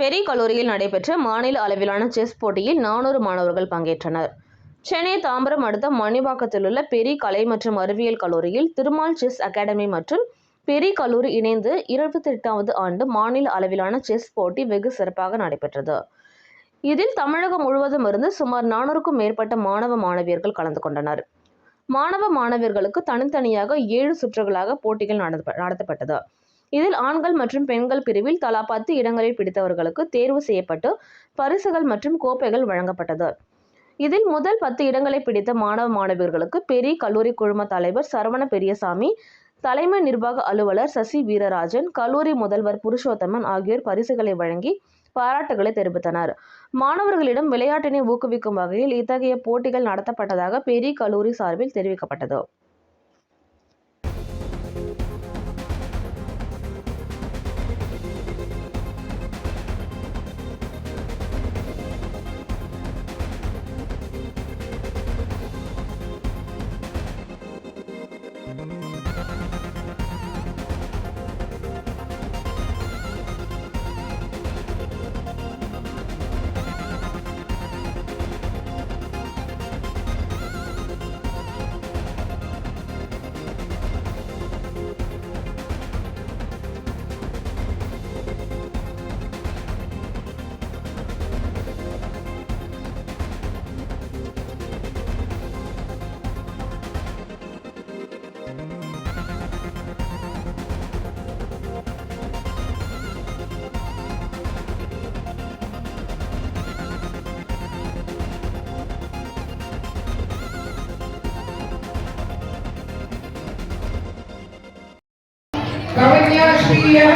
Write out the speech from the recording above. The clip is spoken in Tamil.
பெரி கல்லூரியில் நடைபெற்ற மாநில அளவிலான செஸ் போட்டியில் 400 மாணவர்கள் பங்கேற்றனர். சென்னை தாம்பரம் அடுத்த மணிவாக்கத்தில் உள்ள பெரி கலை மற்றும் அறிவியல் கல்லூரியில் திருமால் செஸ் அகாடமி மற்றும் பெரி கல்லூரி இணைந்து 28வது ஆண்டு மாநில அளவிலான செஸ் போட்டி வெகு சிறப்பாக நடைபெற்றது. இதில் தமிழகம் முழுவதும் இருந்து சுமார் 400க்கும் மேற்பட்ட மாணவ மாணவியர்கள் கலந்து கொண்டனர். மாணவ மாணவியர்களுக்கு தனித்தனியாக 7 சுற்றுகளாக போட்டிகள் நடத்தப்பட்டது. இதில் ஆண்கள் மற்றும் பெண்கள் பிரிவில் தலா 10 இடங்களில் பிடித்தவர்களுக்கு தேர்வு செய்யப்பட்டு பரிசுகள் மற்றும் கோப்பைகள் வழங்கப்பட்டது. இதில் முதல் 10 இடங்களை பிடித்த மாணவ மாணவியர்களுக்கு பெரி கல்லூரி குழும தலைவர் சரவண பெரியசாமி, தலைமை நிர்வாக அலுவலர் சசி வீரராஜன், கல்லூரி முதல்வர் புருஷோத்தமன் ஆகியோர் பரிசுகளை வழங்கி பாராட்டுகளை தெரிவித்தனர். மாணவர்களிடம் விளையாட்டினை ஊக்குவிக்கும் வகையில் இத்தகைய போட்டிகள் நடத்தப்பட்டதாக பெரி கல்லூரி சார்பில் தெரிவிக்கப்பட்டது. Kavanya Shriya